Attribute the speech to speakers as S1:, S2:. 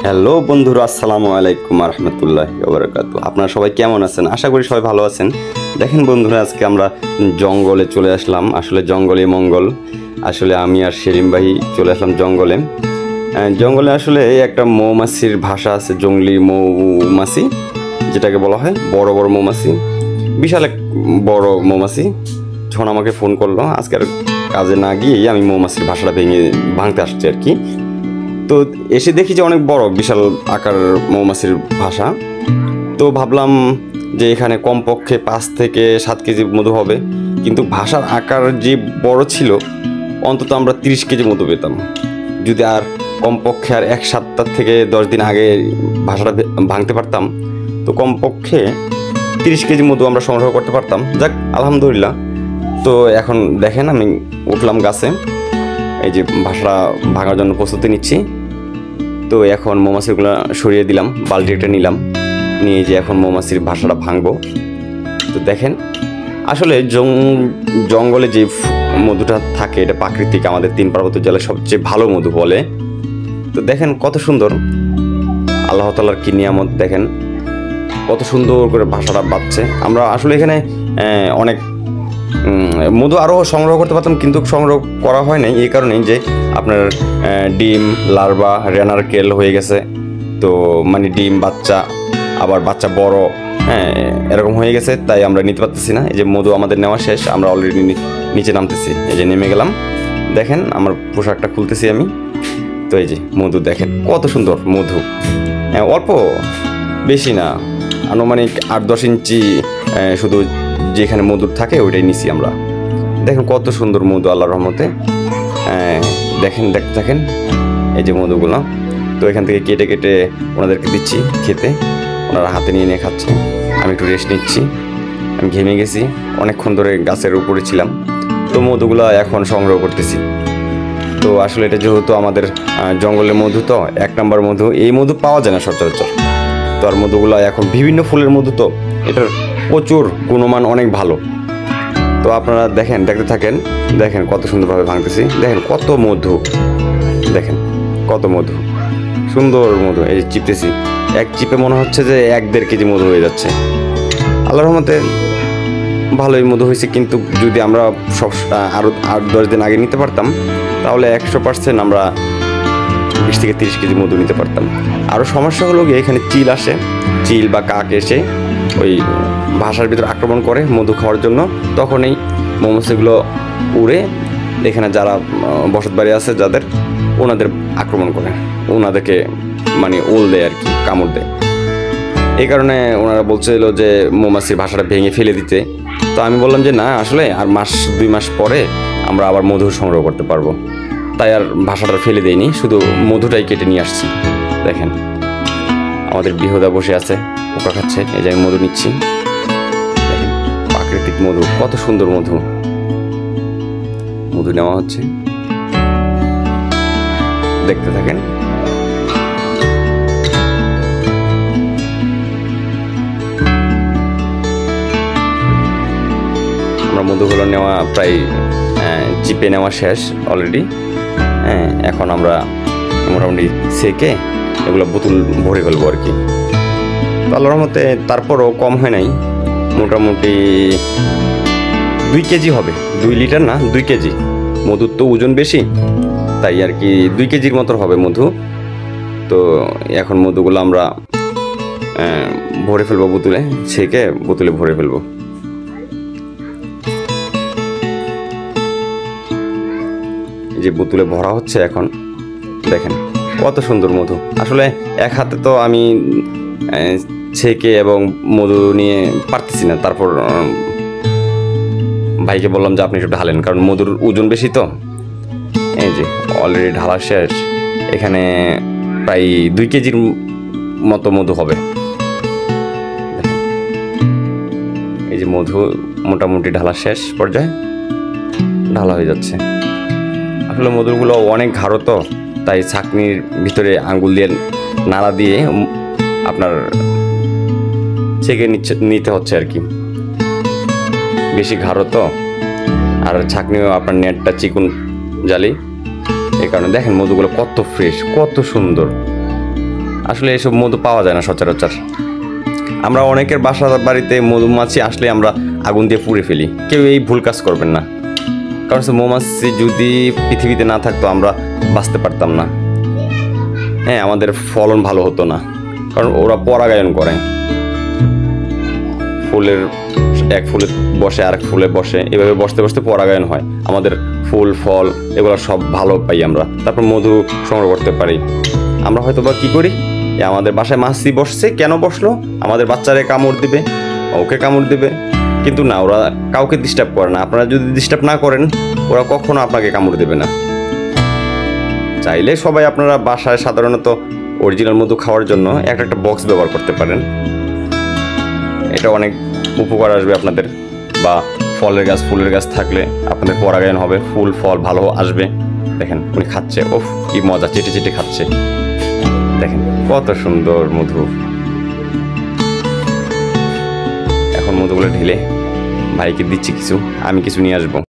S1: Hello বন্ধুরা, আসসালামু আলাইকুম রহমতুল্লাহি ওয়া বারাকাতুহু। আপনারা সবাই কেমন আছেন? আশা করি সবাই ভালো আছেন। দেখেন বন্ধুরা, আজকে আমরা জঙ্গলে চলে আসলাম। আসলে জঙ্গলে মঙ্গল। আসলে আমি আর সেলিম ভাই চলে আসলাম জঙ্গলে। জঙ্গলে আসলে একটা মৌমাছির ভাষা আছে, জঙ্গলি মৌমাছি যেটাকে বলা হয়, বড় বড় মৌমাছি, বিশাল এক বড় মৌমাছি। যখন আমাকে ফোন করলো, আজকে আর কাজে না গিয়ে আমি মৌমাছির ভাষাটা ভাঙতে আসছি আর কি। তো এসে দেখি যে অনেক বড় বিশাল আকার মৌমাছির ভাষা। তো ভাবলাম যে এখানে কমপক্ষে 5 থেকে 7 কেজি মধু হবে, কিন্তু ভাষার আকার যে বড় ছিল, অন্তত আমরা 30 কেজি মধু পেতাম। যদি আর কমপক্ষে আর 1 সপ্তাহ থেকে 10 দিন আগে ভাষাটা ভাঙতে পারতাম, তো কমপক্ষে 30 কেজি মধু আমরা সংগ্রহ করতে পারতাম। যাক, আলহামদুলিল্লাহ। তো এখন দেখেন, আমি উঠলাম গাছে, এই যে ভাষাটা ভাঙার জন্য প্রস্তুতি নিচ্ছি। তো এখন মৌমাছিগুলো সরিয়ে দিলাম, বালতি একটা নিলাম, নিয়ে যে এখন মৌমাছির ভাষাটা ভাঙবো। তো দেখেন, আসলে জঙ্গলে যে মধুটা থাকে, এটা প্রাকৃতিক, আমাদের 3 পার্বত্য জেলার সবচেয়ে ভালো মধু বলে। তো দেখেন কত সুন্দর, আল্লাহ তাআলার কি নিয়ামত। দেখেন কত সুন্দর করে ভাষাটা বাজছে। আমরা আসলে এখানে অনেক মধু আরও সংগ্রহ করতে পারতাম, কিন্তু সংগ্রহ করা হয় নাই এই কারণেই যে আপনার ডিম, লার্ভা, রেনারকেল হয়ে গেছে। তো মানে ডিম, বাচ্চা, আবার বাচ্চা বড়, এরকম হয়ে গেছে, তাই আমরা নিতে পারতেছি না। এই যে মধু আমাদের নেওয়া শেষ, আমরা অলরেডি নিচে নামতেছি। এই যে নেমে গেলাম। দেখেন আমার পোশাকটা খুলতেছি আমি। তো এই যে মধু দেখেন কত সুন্দর মধু। অল্প, বেশি না, আনুমানিক 8-10 ইঞ্চি শুধু যেখানে মধুর থাকে ওইটাই নিছি আমরা। দেখেন কত সুন্দর মধু, আল্লাহর রহমতে। দেখেন, দেখতে থাকেন এই যে মধুগুলো। তো এখান থেকে কেটে কেটে ওনাদেরকে দিচ্ছি খেতে, ওনারা হাতে নিয়ে নিয়ে খাচ্ছে। আমি একটু রেস্ট নিচ্ছি, আমি ঘেমে গেছি, অনেকক্ষণ ধরে গাছের উপরে ছিলাম। তো মধুগুলো এখন সংগ্রহ করতেছি। তো আসলে এটা যেহেতু আমাদের জঙ্গলের মধু, তো 1 নম্বর মধু, এই মধু পাওয়া যায় না সচরাচর। তো আর মধুগুলো এখন বিভিন্ন ফুলের মধু, তো এটার প্রচুর গুণমান অনেক ভালো। তো আপনারা দেখেন, দেখতে থাকেন। দেখেন কত সুন্দরভাবে ভাঙতেছি। দেখেন কত মধু, দেখেন কত মধু, সুন্দর মধু। এই যে চিপতেছি, এক চিপে মনে হচ্ছে যে 1-1.5 কেজি মধু হয়ে যাচ্ছে। আল্লাহর রহমতে ভালোই মধু হয়েছে, কিন্তু যদি আমরা সব আরও 8-10 দিন আগে নিতে পারতাম, তাহলে 100% আমরা 20 থেকে 30 কেজি মধু নিতে পারতাম। আরও সমস্যা হলো গিয়ে, এখানে চিল আসে, চিল বা কাক এসে ওই ভাষার ভিতরে আক্রমণ করে মধু খাওয়ার জন্য। তখন এই মৌমাছিগুলো উড়ে এখানে যারা বসত বাড়ি আছে যাদের, ওনাদের আক্রমণ করে, ওনাদেরকে মানে ওল দেয় আর কি, কামড় দেয়। এই কারণে ওনারা বলছিল যে মৌমাছির ভাষাটা ভেঙে ফেলে দিতে। তো আমি বললাম যে না, আসলে আর 1-2 মাস পরে আমরা আবার মধু সংগ্রহ করতে পারবো, তাই আর ভাষাটা ফেলে দেয়নি, শুধু মধুটাই কেটে নিয়ে আসছি। দেখেন আমাদের বিহুদা বসে আছে, পোকা খাচ্ছে, এই যে আমি মধু নিচ্ছি। দেখেন প্রাকৃতিক মধু, কত সুন্দর মধু। মধু নেওয়া হচ্ছে, দেখতে থাকেন। আমরা মধুগুলো নেওয়া প্রায় চিপে নেওয়া শেষ অলরেডি। এখন আমরা মোটামুটি সেকে এগুলো বোতল ভরে ফেলবো আর কি। তো আল্লাহর রহমতে তারপরও কম হয় নাই, মোটামুটি 2 কেজি হবে। 2 লিটার না, 2 কেজি। মধুর তো ওজন বেশি, তাই আর কি 2 কেজির মতো হবে মধু। তো এখন মধুগুলো আমরা ভরে ফেলবো বোতলে, ছেঁকে বোতলে ভরে ফেলবো। যে বোতলে ভরা হচ্ছে এখন। দেখেন কত সুন্দর মধু। আসলে এক হাতে তো আমি ছেঁকে এবং মধু নিয়ে পারতেছি না। তারপর ভাইকে বললাম যে আপনি একটু ঢালেন, কারণ মধুর ওজন বেশি। তো এই যে অলরেডি ঢালা শেষ। এখানে প্রায় 2 কেজির মতো মধু হবে। এই যে মধু মোটামুটি ঢালা শেষ পর্যায়ে, ঢালা হয়ে যাচ্ছে। আসলে মধুগুলো অনেক গাঢ়, তো তাই ছাঁকনির ভিতরে আঙ্গুল দিয়ে নাড়া দিয়ে আপনার ছেঁকে নিতে হচ্ছে আর কি। বেশি গাঢ় তো, আর ছাঁকনিও আপনার নেটটা চিকুন জালি, এই কারণে। দেখেন মধুগুলো কত ফ্রেশ, কত সুন্দর। আসলে এসব মধু পাওয়া যায় না সচরাচর। আমরা অনেকের বাসা বাড়িতে মধুমাছি আসলে আমরা আগুন দিয়ে পুড়ে ফেলি, কেউ এই ভুল কাজ করবেন না। কারণ মৌমাছি যদি পৃথিবীতে না থাকতো আমরা বাঁচতে পারতাম না। হ্যাঁ, আমাদের ফলন ভালো হতো না, কারণ ওরা পরাগায়ন করে। ফুলের এক ফুলে বসে আরেক ফুলে বসে, এভাবে বসতে বসতে পরাগায়ন হয়, আমাদের ফুল ফল এগুলো সব ভালো পাই আমরা, তারপর মধু সংগ্রহ করতে পারি। আমরা হয়তো বা কী করি, আমাদের বাসায় মাছি বসছে, কেন বসলো, আমাদের বাচ্চারে কামড় দিবে, ওকে কামড় দিবে, কিন্তু না, ওরা কাউকে ডিস্টার্ব করে না। আপনারা যদি ডিস্টার্ব না করেন, ওরা কখনো আপনাকে কামড় দেবে না। চাইলে সবাই আপনারা বাসায় সাধারণত অরিজিনাল মধু খাওয়ার জন্য একটা বক্স ব্যবহার করতে পারেন, এটা অনেক উপকার আসবে আপনাদের। বা ফলের গাছ ফুলের গাছ থাকলে আপনাদের পরাগায়ন হবে, ফুল ফল ভালো আসবে। দেখেন উনি খাচ্ছে, ওফ কি মজা, চেটে চেটে খাচ্ছে। দেখেন কত সুন্দর মধু। এখন মধুগুলো ঢেলে ভাইকে দিচ্ছি কিছু, আমি কিছু নিয়ে আসবো।